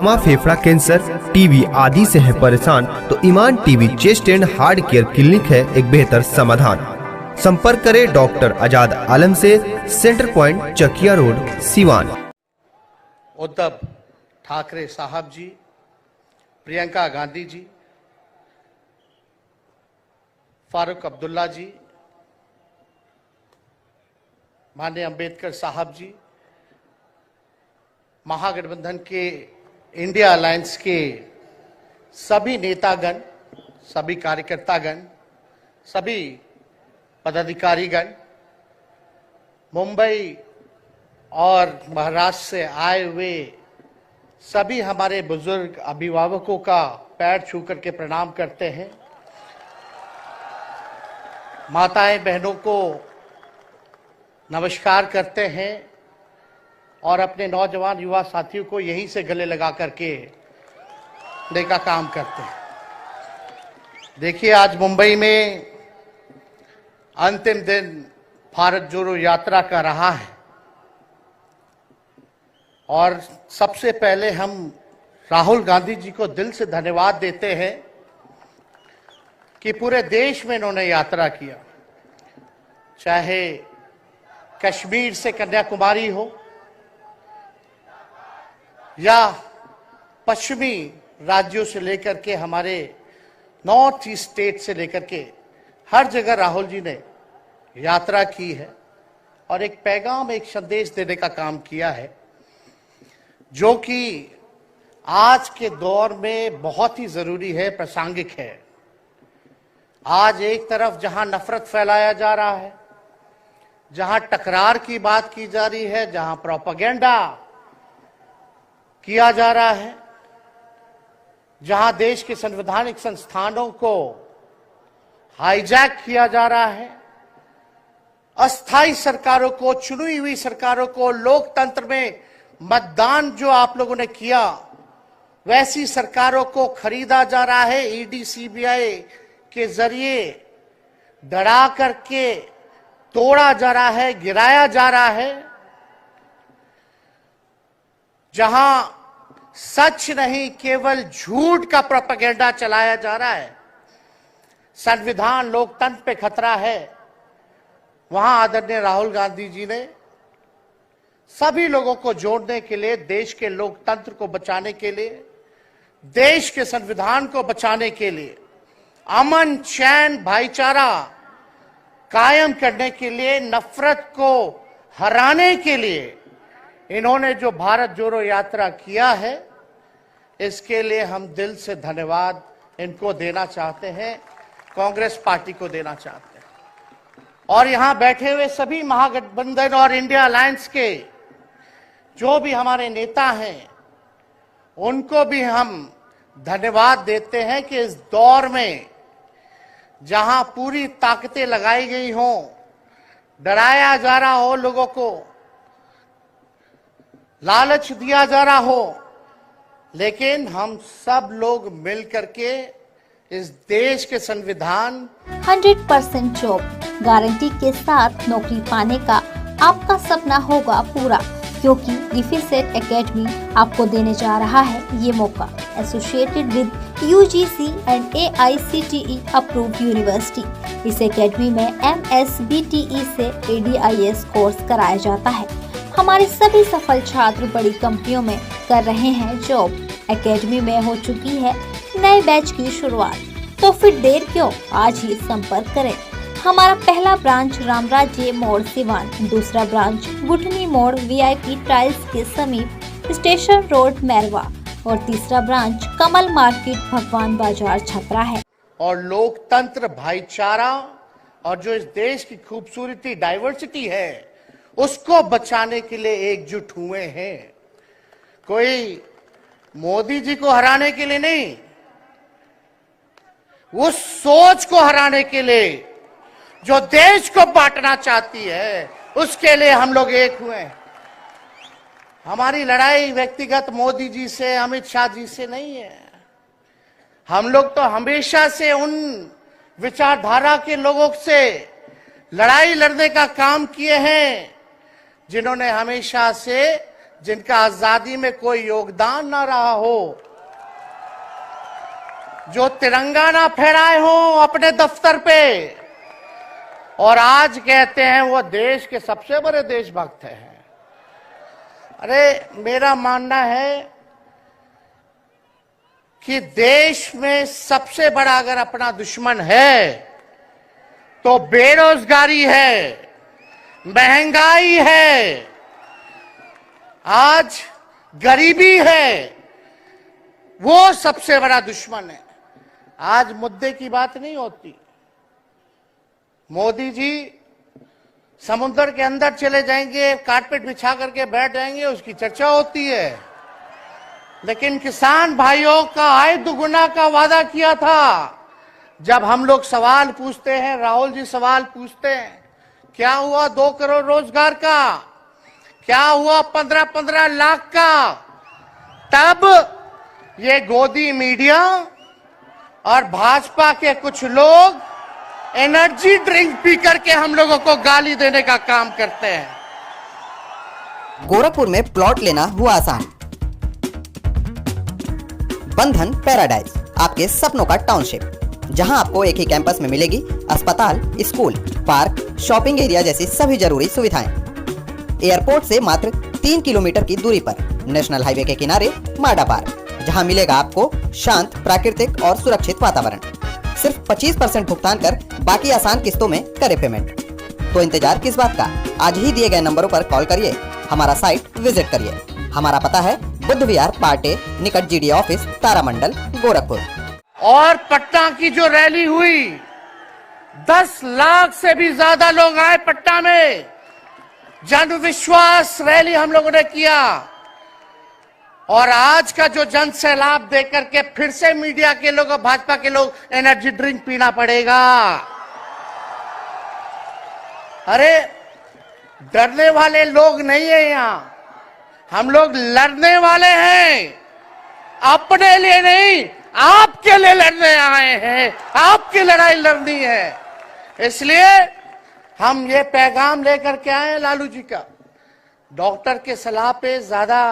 Asthma, फेफड़ा cancer, TB आदि से है परेशान तो Iman TB chest and heart care clinic है एक बेहतर समाधान। संपर्क करें डॉक्टर आजाद आलम से, centre point Chakia road, Siwan. Uddhav Thackeray साहब जी, प्रियंका गांधी जी, फारूक अब्दुल्ला जी, माननीय अंबेडकर साहब जी, महागठबंधन के इंडिया अलायंस के सभी नेतागण, सभी कार्यकर्तागण, सभी पदाधिकारीगण, मुंबई और महाराष्ट्र से आए हुए सभी हमारे बुजुर्ग अभिभावकों का पैर छू करके प्रणाम करते हैं। माताएं बहनों को नमस्कार करते हैं और अपने नौजवान युवा साथियों को यहीं से गले लगा करके का काम करते हैं। देखिए, आज मुंबई में अंतिम दिन भारत जोड़ो यात्रा का रहा है और सबसे पहले हम राहुल गांधी जी को दिल से धन्यवाद देते हैं कि पूरे देश में इन्होंने यात्रा किया, चाहे कश्मीर से कन्याकुमारी हो या पश्चिमी राज्यों से लेकर के हमारे नॉर्थ ईस्ट स्टेट से लेकर के हर जगह राहुल जी ने यात्रा की है और एक पैगाम, एक संदेश देने का काम किया है जो कि आज के दौर में बहुत ही जरूरी है, प्रासंगिक है। आज एक तरफ जहां नफरत फैलाया जा रहा है, जहां टकरार की बात की जा रही है, जहां प्रोपेगेंडा किया जा रहा है, जहां देश के संवैधानिक संस्थानों को हाईजैक किया जा रहा है, अस्थाई सरकारों को, चुनी हुई सरकारों को, लोकतंत्र में मतदान जो आप लोगों ने किया वैसी सरकारों को खरीदा जा रहा है, ईडी सीबीआई के जरिए डरा करके तोड़ा जा रहा है, गिराया जा रहा है। जहां सच नहीं केवल झूठ का प्रोपेगेंडा चलाया जा रहा है, संविधान लोकतंत्र पे खतरा है, वहां आदरणीय राहुल गांधी जी ने सभी लोगों को जोड़ने के लिए, देश के लोकतंत्र को बचाने के लिए, देश के संविधान को बचाने के लिए, अमन चैन भाईचारा कायम करने के लिए, नफरत को हराने के लिए इन्होंने जो भारत जोड़ो यात्रा किया है, इसके लिए हम दिल से धन्यवाद इनको देना चाहते हैं, कांग्रेस पार्टी को देना चाहते हैं। और यहां बैठे हुए सभी महागठबंधन और इंडिया अलायंस के जो भी हमारे नेता हैं, उनको भी हम धन्यवाद देते हैं कि इस दौर में जहां पूरी ताकतें लगाई गई हों, डराया जा रहा हो, लोगों को लालच दिया जा रहा हो, लेकिन हम सब लोग मिल करके इस देश के संविधान 100% जॉब गारंटी के साथ नौकरी पाने का आपका सपना होगा पूरा, क्योंकि डिफिसेट एकेडमी आपको देने जा रहा है ये मौका। Associated with UGC and AICTE approved university. इस एकेडमी में MSBTE से ADIS कोर्स कराया जाता है। हमारे सभी सफल छात्र बड़ी कंपनियों में कर रहे हैं जॉब। एकेडमी में हो चुकी है नए बैच की शुरुआत, तो फिर देर क्यों, आज ही संपर्क करें। हमारा पहला ब्रांच रामराज्य मोड़ सिवान, दूसरा ब्रांच गुठनी मोड़ VIP टाइल्स के समीप स्टेशन रोड मैरवा और तीसरा ब्रांच कमल मार्केट भगवान बाजार छपरा है। और लोकतंत्र, भाईचारा और जो इस देश की खूबसूरती, डाइवर्सिटी है, उसको बचाने के लिए एकजुट हुए हैं। कोई मोदी जी को हराने के लिए नहीं, उस सोच को हराने के लिए जो देश को बांटना चाहती है, उसके लिए हम लोग एक हुए हैं। हमारी लड़ाई व्यक्तिगत मोदी जी से, अमित शाह जी से नहीं है। हम लोग तो हमेशा से उन विचारधारा के लोगों से लड़ाई लड़ने का काम किए हैं जिन्होंने हमेशा से जिनका आजादी में कोई योगदान ना रहा हो, जो तिरंगा ना फहराए हो अपने दफ्तर पे, और आज कहते हैं वो देश के सबसे बड़े देशभक्त हैं। अरे मेरा मानना है कि देश में सबसे बड़ा अगर अपना दुश्मन है तो बेरोजगारी है, महंगाई है, आज गरीबी है, वो सबसे बड़ा दुश्मन है। आज मुद्दे की बात नहीं होती। मोदी जी समुद्र के अंदर चले जाएंगे, कारपेट बिछा करके बैठ जाएंगे, उसकी चर्चा होती है। लेकिन किसान भाइयों का आय दुगुना का वादा किया था। जब हम लोग सवाल पूछते हैं, राहुल जी सवाल पूछते हैं, क्या हुआ 2 करोड़ रोजगार का, क्या हुआ 15-15 लाख का, तब ये गोदी मीडिया और भाजपा के कुछ लोग एनर्जी ड्रिंक पी करके हम लोगों को गाली देने का काम करते हैं। गोरखपुर में प्लॉट लेना हुआ आसान। बंधन पैराडाइज, आपके सपनों का टाउनशिप, जहां आपको एक ही कैंपस में मिलेगी अस्पताल, स्कूल, पार्क, शॉपिंग एरिया जैसी सभी जरूरी सुविधाएं। एयरपोर्ट से मात्र 3 किलोमीटर की दूरी पर, नेशनल हाईवे के किनारे माडा पार्क, जहां मिलेगा आपको शांत, प्राकृतिक और सुरक्षित वातावरण। सिर्फ 25% भुगतान कर बाकी आसान किस्तों में करें पेमेंट। तो इंतजार किस बात का, आज ही दिए गए नंबरों पर कॉल करिए, हमारा साइट विजिट करिए। हमारा पता है बुद्ध विहार पार्टे निकट जीडी ऑफिस, तारामंडल, गोरखपुर। और पटना की जो रैली हुई, 10 लाख से भी ज्यादा लोग आए पटना में। जन विश्वास रैली हम लोगों ने किया, और आज का जो जन सैलाब देकर के फिर से मीडिया के लोग और भाजपा के लोग एनर्जी ड्रिंक पीना पड़ेगा। अरे डरने वाले लोग नहीं है यहां, हम लोग लड़ने वाले हैं। अपने लिए नहीं, आपके लिए लड़ने आए हैं, आपकी लड़ाई लड़नी है। इसलिए हम ये पैगाम लेकर के आए हैं लालू जी का। डॉक्टर के सलाह पे ज्यादा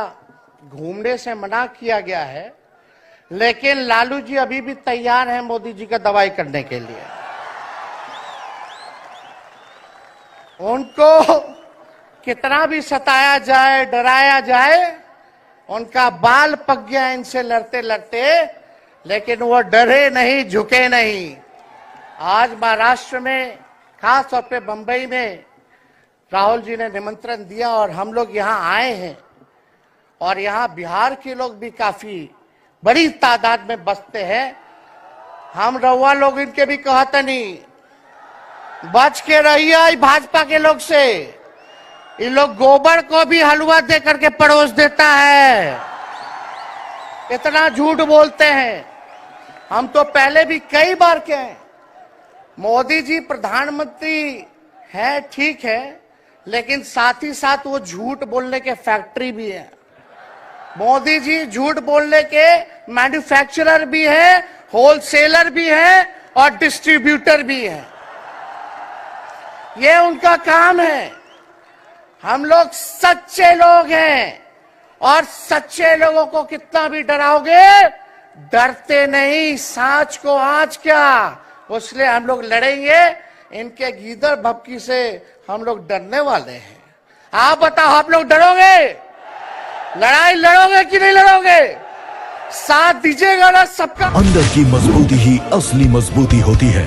घूमने से मना किया गया है, लेकिन लालू जी अभी भी तैयार हैं मोदी जी का दवाई करने के लिए। उनको कितना भी सताया जाए, डराया जाए, उनका बाल पक गया इनसे लड़ते लड़ते, लेकिन वो डरे नहीं, झुके नहीं। आज महाराष्ट्र में, खास तौर पे बंबई में राहुल जी ने निमंत्रण दिया और हम लोग यहाँ आए हैं। और यहाँ बिहार के लोग भी काफी बड़ी तादाद में बसते हैं। हम रउआ लोग इनके भी कहते नहीं, बच के रहिए भाजपा के लोग से। ये लोग गोबर को भी हलवा दे करके परोस देता है, इतना झूठ बोलते हैं। हम तो पहले भी कई बार कहे, मोदी जी प्रधानमंत्री है ठीक है, लेकिन साथ ही साथ वो झूठ बोलने के फैक्ट्री भी है। मोदी जी झूठ बोलने के मैन्युफैक्चरर भी है, होलसेलर भी है और डिस्ट्रीब्यूटर भी है। ये उनका काम है। हम लोग सच्चे लोग हैं, और सच्चे लोगों को कितना भी डराओगे, डरते नहीं। सांच को आंच क्या, इसलिए हम लोग लड़ेंगे। इनके गीदड़ भपकी से हम लोग डरने वाले हैं। आप बताओ, आप लोग डरोगे? लड़ाई लड़ोगे कि नहीं लड़ोगे? साथ दीजिएगा ना सबका। अंदर की मजबूती ही असली मजबूती होती है,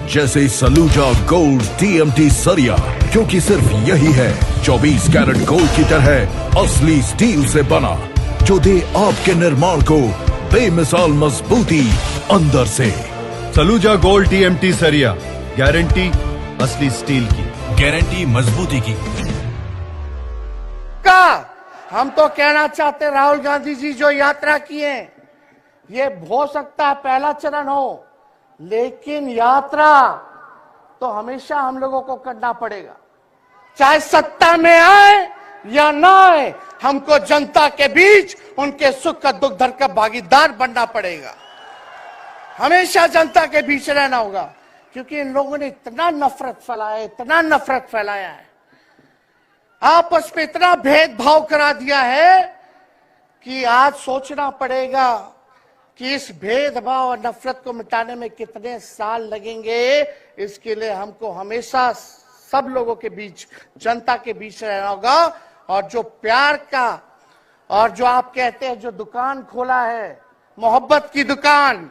जैसे सलूजा गोल्ड TMT सरिया, क्योंकि सिर्फ यही है 24 कैरेट गोल्ड की तरह असली स्टील से बना, जो दे आपके निर्माण को बेमिसाल मजबूती अंदर से। सलूजा गोल्ड TMT सरिया, गारंटी असली स्टील की, गारंटी मजबूती की। हम तो कहना चाहते, राहुल गांधी जी जो यात्रा किए, ये हो सकता है पहला चरण हो, लेकिन यात्रा तो हमेशा हम लोगों को करना पड़ेगा। चाहे सत्ता में आए या ना आए, हमको जनता के बीच उनके सुख का दुख दर्द का भागीदार बनना पड़ेगा। हमेशा जनता के बीच रहना होगा, क्योंकि इन लोगों ने इतना नफरत फैलाया, इतना नफरत फैलाया है। आपस में इतना भेदभाव करा दिया है कि आज सोचना पड़ेगा कि इस भेदभाव और नफरत को मिटाने में कितने साल लगेंगे। इसके लिए हमको हमेशा सब लोगों के बीच, जनता के बीच रहना होगा। और जो प्यार का और जो आप कहते हैं जो दुकान खोला है, मोहब्बत की दुकान,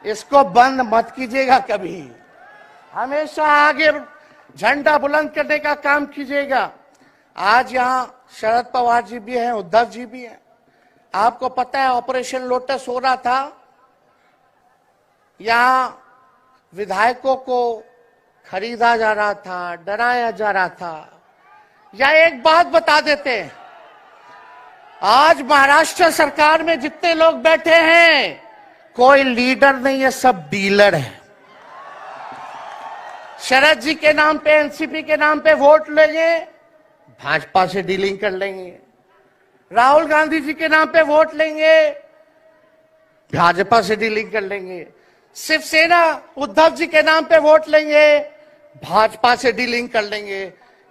इसको बंद मत कीजिएगा कभी। हमेशा आगे झंडा बुलंद करने का काम कीजिएगा। आज यहाँ शरद पवार जी भी हैं, उद्धव जी भी हैं। आपको पता है ऑपरेशन लोटस हो रहा था, यहां विधायकों को खरीदा जा रहा था, डराया जा रहा था। या एक बात बता देते हैं, आज महाराष्ट्र सरकार में जितने लोग बैठे हैं, कोई लीडर नहीं है, सब डीलर है। शरद जी के नाम पे, एनसीपी के नाम पे वोट लेंगे, भाजपा से डीलिंग कर लेंगे। राहुल गांधी जी के नाम पे वोट लेंगे, भाजपा से डीलिंग कर लेंगे। शिवसेना उद्धव जी के नाम पे वोट लेंगे, भाजपा से डीलिंग कर लेंगे।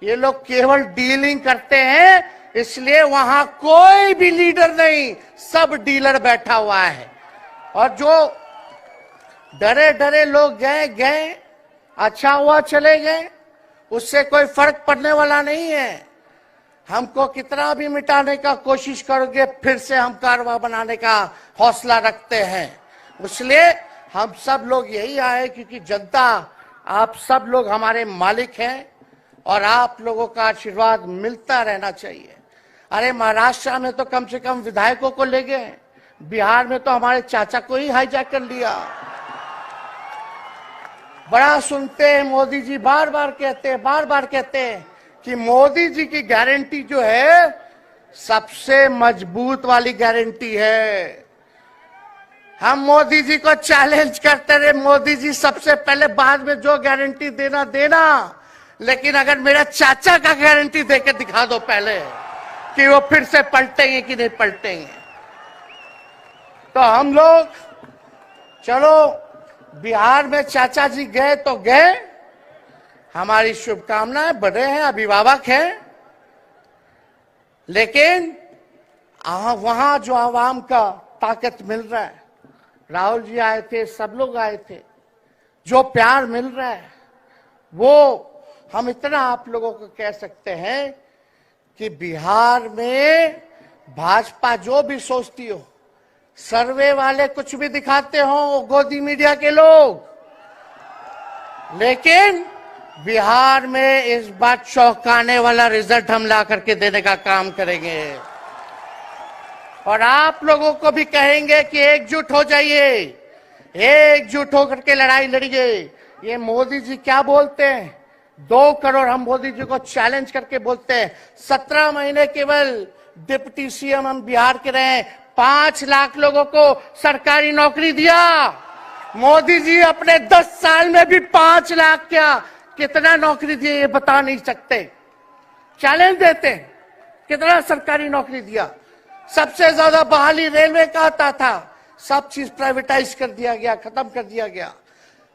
ये लोग केवल डीलिंग करते हैं, इसलिए वहां कोई भी लीडर नहीं, सब डीलर बैठा हुआ है। और जो डरे डरे लोग गए, अच्छा हुआ चले गए, उससे कोई फर्क पड़ने वाला नहीं है। हमको कितना भी मिटाने का कोशिश करोगे, फिर से हम कारवा बनाने का हौसला रखते हैं। इसलिए हम सब लोग यही आए क्योंकि जनता, आप सब लोग हमारे मालिक हैं और आप लोगों का आशीर्वाद मिलता रहना चाहिए। अरे महाराष्ट्र में तो कम से कम विधायकों को ले गए, बिहार में तो हमारे चाचा को ही हाईजैक कर लिया। बड़ा सुनते हैं, मोदी जी बार बार कहते हैं कि मोदी जी की गारंटी जो है सबसे मजबूत वाली गारंटी है। हम मोदी जी को चैलेंज करते रहे, मोदी जी सबसे पहले, बाद में जो गारंटी देना, लेकिन अगर मेरा चाचा का गारंटी देकर दिखा दो पहले कि वो फिर से पलटेंगे कि नहीं पलटेंगे। तो हम लोग, चलो बिहार में चाचा जी गए तो गए, हमारी शुभकामनाएं, बड़े हैं, अभिभावक हैं, लेकिन वहां जो आवाम का ताकत मिल रहा है, राहुल जी आए थे, सब लोग आए थे, जो प्यार मिल रहा है, वो हम इतना आप लोगों को कह सकते हैं कि बिहार में भाजपा जो भी सोचती हो, सर्वे वाले कुछ भी दिखाते हो, गोदी मीडिया के लोग, लेकिन बिहार में इस बार चौंकाने वाला रिजल्ट हम ला करके देने का काम करेंगे। और आप लोगों को भी कहेंगे कि एकजुट हो जाइए, एकजुट होकर के लड़ाई लड़िए। ये मोदी जी क्या बोलते हैं, 2 करोड़, हम मोदी जी को चैलेंज करके बोलते हैं, 17 महीने केवल डिप्टी सीएम हम बिहार के रहे, 5 लाख लोगों को सरकारी नौकरी दिया। मोदी जी अपने 10 साल में भी 5 लाख क्या, कितना नौकरी दिए ये बता नहीं सकते। चैलेंज देते हैं, कितना सरकारी नौकरी दिया। सबसे ज्यादा बहाली रेलवे का आता था, सब चीज प्राइवेटाइज कर दिया गया, खत्म कर दिया गया।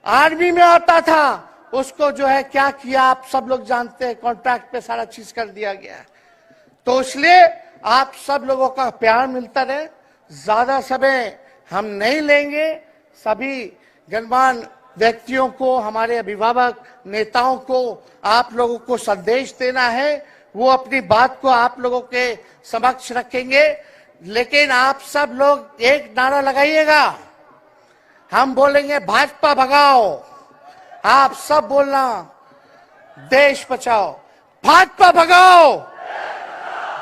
आर्मी में आता था, उसको जो है क्या किया आप सब लोग जानते हैं, कॉन्ट्रैक्ट पे सारा चीज कर दिया गया। तो इसलिए आप सब लोगों का प्यार मिलता रहे। ज्यादा समय हम नहीं लेंगे, सभी गणमान्य व्यक्तियों को, हमारे अभिभावक नेताओं को आप लोगों को संदेश देना है, वो अपनी बात को आप लोगों के समक्ष रखेंगे। लेकिन आप सब लोग एक नारा लगाइएगा, हम बोलेंगे भाजपा भगाओ, आप सब बोलना देश बचाओ, भाजपा भगाओ,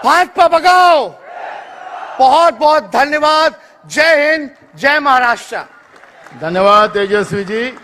भाजपा भगाओ। बहुत बहुत धन्यवाद। जय हिंद, जय महाराष्ट्र। धन्यवाद तेजस्वी जी।